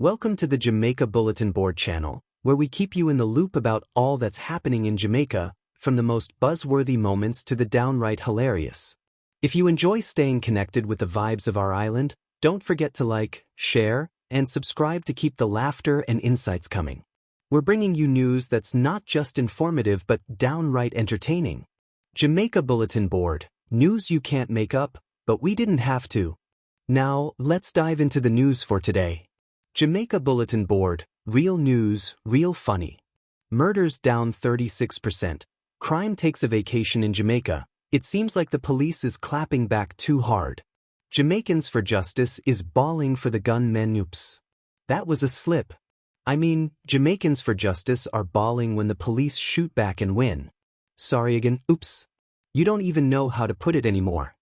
Welcome to the Jamaica Bulletin Board channel, where we keep you in the loop about all that's happening in Jamaica, from the most buzzworthy moments to the downright hilarious. If you enjoy staying connected with the vibes of our island, don't forget to like, share, and subscribe to keep the laughter and insights coming. We're bringing you news that's not just informative but downright entertaining. Jamaica Bulletin Board, news you can't make up, but we didn't have to. Now, let's dive into the news for today. Jamaica Bulletin Board, real news, real funny. Murders down 36%. Crime takes a vacation in Jamaica. It seems like the police is clapping back too hard. Jamaicans for Justice is bawling for the gunmen. Oops. That was a slip. I mean, Jamaicans for Justice are bawling when the police shoot back and win. Sorry again, oops. You don't even know how to put it anymore.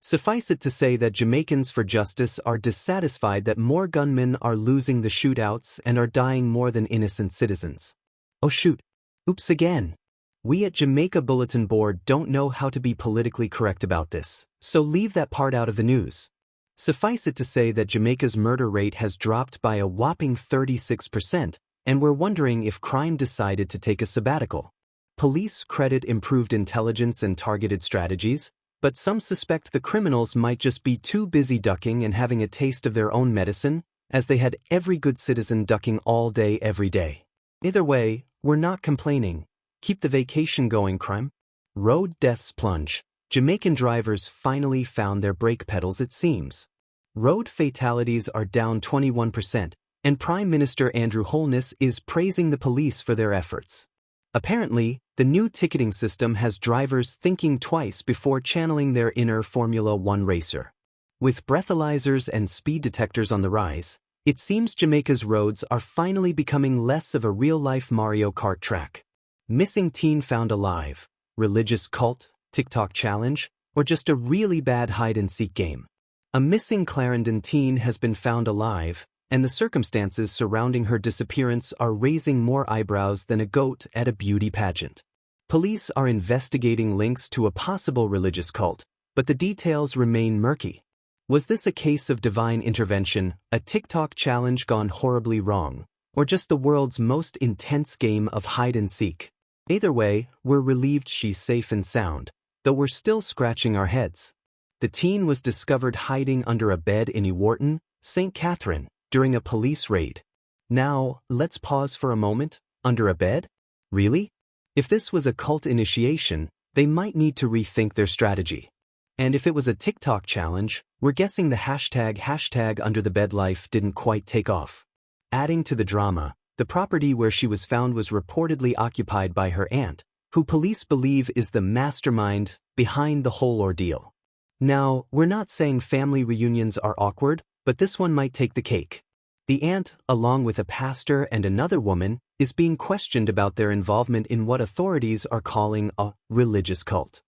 Suffice it to say that Jamaicans for Justice are dissatisfied that more gunmen are losing the shootouts and are dying more than innocent citizens. Oh shoot. Oops again. We at Jamaica Bulletin Board don't know how to be politically correct about this, so leave that part out of the news. Suffice it to say that Jamaica's murder rate has dropped by a whopping 36%, and we're wondering if crime decided to take a sabbatical. Police credit improved intelligence and targeted strategies, but some suspect the criminals might just be too busy ducking and having a taste of their own medicine, as they had every good citizen ducking all day every day. Either way, we're not complaining. Keep the vacation going, crime. Road deaths plunge. Jamaican drivers finally found their brake pedals, it seems. Road fatalities are down 21%, and Prime Minister Andrew Holness is praising the police for their efforts. Apparently, the new ticketing system has drivers thinking twice before channeling their inner Formula One racer. With breathalyzers and speed detectors on the rise, it seems Jamaica's roads are finally becoming less of a real-life Mario Kart track. Missing teen found alive, religious cult, TikTok challenge, or just a really bad hide-and-seek game. A missing Clarendon teen has been found alive, and the circumstances surrounding her disappearance are raising more eyebrows than a goat at a beauty pageant. Police are investigating links to a possible religious cult, but the details remain murky. Was this a case of divine intervention, a TikTok challenge gone horribly wrong, or just the world's most intense game of hide-and-seek? Either way, we're relieved she's safe and sound, though we're still scratching our heads. The teen was discovered hiding under a bed in Ewarton, St. Catherine, during a police raid. Now, let's pause for a moment. Under a bed? Really? If this was a cult initiation, they might need to rethink their strategy. And if it was a TikTok challenge, we're guessing the hashtag under the bed life didn't quite take off. Adding to the drama, the property where she was found was reportedly occupied by her aunt, who police believe is the mastermind behind the whole ordeal. Now, we're not saying family reunions are awkward, but this one might take the cake. The aunt, along with a pastor and another woman, is being questioned about their involvement in what authorities are calling a religious cult.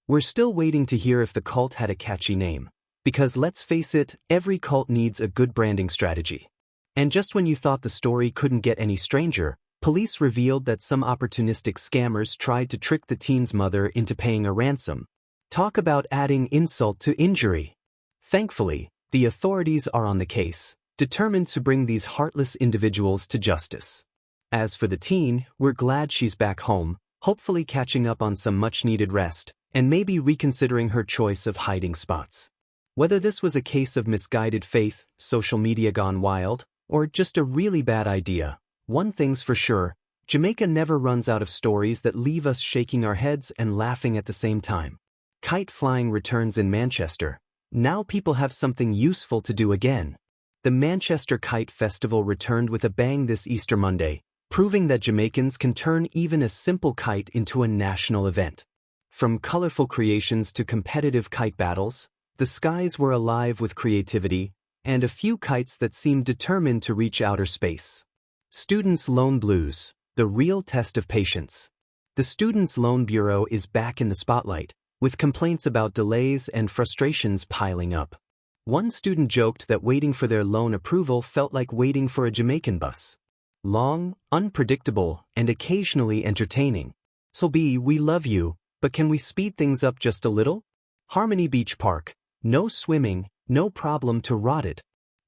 We're still waiting to hear if the cult had a catchy name, because let's face it, every cult needs a good branding strategy. And just when you thought the story couldn't get any stranger, police revealed that some opportunistic scammers tried to trick the teen's mother into paying a ransom. Talk about adding insult to injury. Thankfully, the authorities are on the case, determined to bring these heartless individuals to justice. As for the teen, we're glad she's back home, hopefully catching up on some much-needed rest, and maybe reconsidering her choice of hiding spots. Whether this was a case of misguided faith, social media gone wild, or just a really bad idea, one thing's for sure, Jamaica never runs out of stories that leave us shaking our heads and laughing at the same time. Kite flying returns in Manchester. Now people have something useful to do again. The Manchester Kite Festival returned with a bang this Easter Monday, proving that Jamaicans can turn even a simple kite into a national event. From colorful creations to competitive kite battles, the skies were alive with creativity, and a few kites that seemed determined to reach outer space. Students' Loan Blues, the real test of patience. The Students' Loan Bureau is back in the spotlight, with complaints about delays and frustrations piling up. One student joked that waiting for their loan approval felt like waiting for a Jamaican bus. Long, unpredictable, and occasionally entertaining. So we love you, but can we speed things up just a little? Harmony Beach Park, no swimming, no problem to rot it.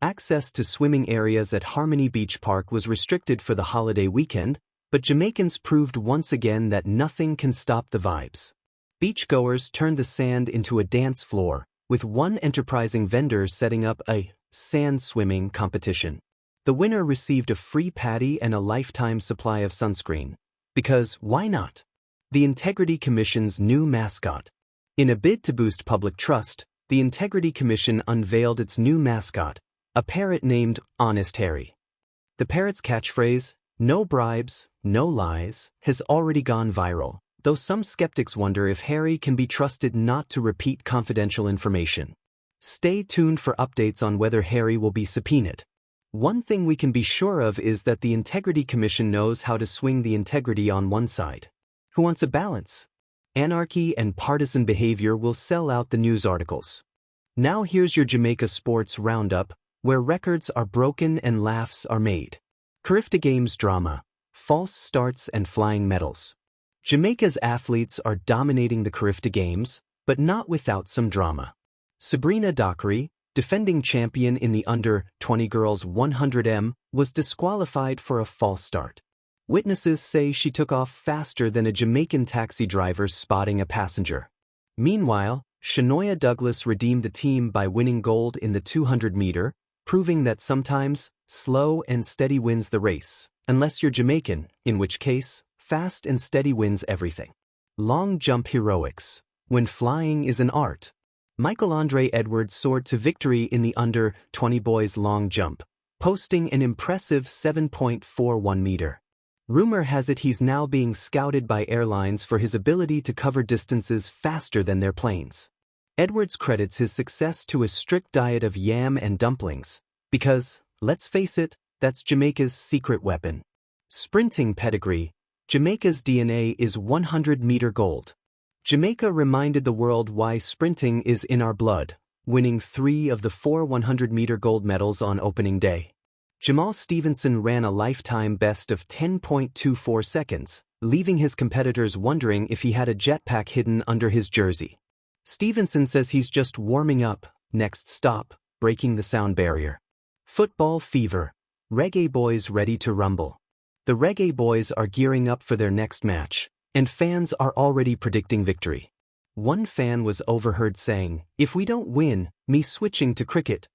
Access to swimming areas at Harmony Beach Park was restricted for the holiday weekend, but Jamaicans proved once again that nothing can stop the vibes. Beachgoers turned the sand into a dance floor, with one enterprising vendor setting up a sand swimming competition. The winner received a free patty and a lifetime supply of sunscreen. Because why not? The Integrity Commission's new mascot. In a bid to boost public trust, the Integrity Commission unveiled its new mascot, a parrot named Honest Harry. The parrot's catchphrase, "No bribes, no lies," has already gone viral, though some skeptics wonder if Harry can be trusted not to repeat confidential information. Stay tuned for updates on whether Harry will be subpoenaed. One thing we can be sure of is that the Integrity Commission knows how to swing the integrity on one side. Who wants a balance? Anarchy and partisan behavior will sell out the news articles. Now here's your Jamaica sports roundup, where records are broken and laughs are made. Carifta Games drama, false starts and flying medals. Jamaica's athletes are dominating the Carifta Games, but not without some drama. Sabrina Dockery, defending champion in the under-20 girls 100m, was disqualified for a false start. Witnesses say she took off faster than a Jamaican taxi driver spotting a passenger. Meanwhile, Shanoya Douglas redeemed the team by winning gold in the 200-meter, proving that sometimes slow and steady wins the race, unless you're Jamaican, in which case, fast and steady wins everything. Long jump heroics. When flying is an art. Michael Andre Edwards soared to victory in the under-20 boys long jump, posting an impressive 7.41 meter. Rumor has it he's now being scouted by airlines for his ability to cover distances faster than their planes. Edwards credits his success to a strict diet of yam and dumplings, because, let's face it, that's Jamaica's secret weapon. Sprinting pedigree. Jamaica's DNA is 100-meter gold. Jamaica reminded the world why sprinting is in our blood, winning 3 of the 4 100-meter gold medals on opening day. Jamal Stevenson ran a lifetime best of 10.24 seconds, leaving his competitors wondering if he had a jetpack hidden under his jersey. Stevenson says he's just warming up, next stop, breaking the sound barrier. Football fever. Reggae boys ready to rumble. The Reggae boys are gearing up for their next match, and fans are already predicting victory. One fan was overheard saying, "If we don't win, me switching to cricket."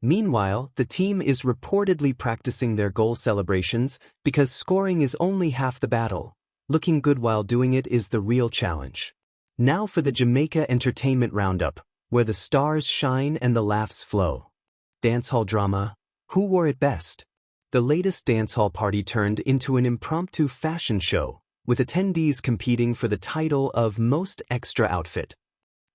Meanwhile, the team is reportedly practicing their goal celebrations because scoring is only half the battle. Looking good while doing it is the real challenge. Now for the Jamaica Entertainment Roundup, where the stars shine and the laughs flow. Dancehall drama. Who wore it best? The latest dancehall party turned into an impromptu fashion show, with attendees competing for the title of Most Extra Outfit.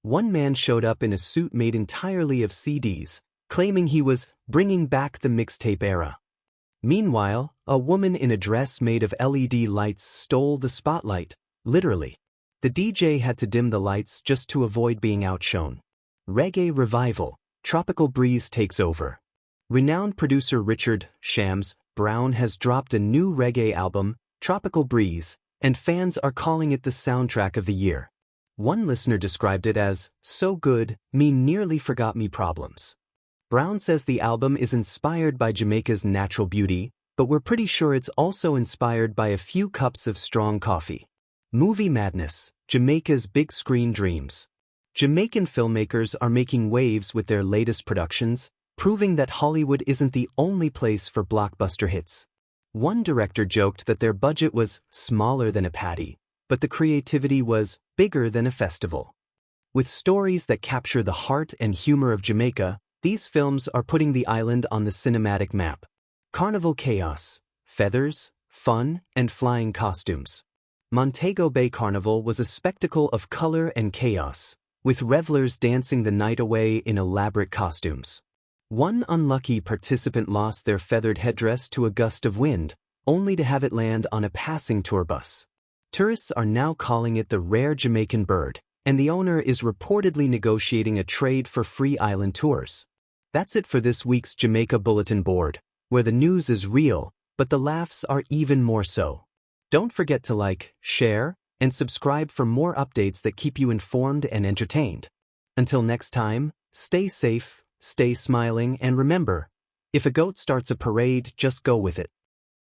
One man showed up in a suit made entirely of CDs, claiming he was bringing back the mixtape era. Meanwhile, a woman in a dress made of LED lights stole the spotlight, literally. The DJ had to dim the lights just to avoid being outshone. Reggae revival. Tropical Breeze takes over. Renowned producer Richard "Shams" Brown has dropped a new reggae album, Tropical Breeze, and fans are calling it the soundtrack of the year. One listener described it as, "So good, me nearly forgot me problems." Brown says the album is inspired by Jamaica's natural beauty, but we're pretty sure it's also inspired by a few cups of strong coffee. Movie madness. Jamaica's big screen dreams. Jamaican filmmakers are making waves with their latest productions, proving that Hollywood isn't the only place for blockbuster hits. One director joked that their budget was smaller than a patty, but the creativity was bigger than a festival. With stories that capture the heart and humor of Jamaica, these films are putting the island on the cinematic map. Carnival chaos, feathers, fun, and flying costumes. Montego Bay Carnival was a spectacle of color and chaos, with revelers dancing the night away in elaborate costumes. One unlucky participant lost their feathered headdress to a gust of wind, only to have it land on a passing tour bus. Tourists are now calling it the rare Jamaican bird, and the owner is reportedly negotiating a trade for free island tours. That's it for this week's Jamaica Bulletin Board, where the news is real, but the laughs are even more so. Don't forget to like, share, and subscribe for more updates that keep you informed and entertained. Until next time, stay safe, stay smiling, and remember, If a goat starts a parade, just go with it.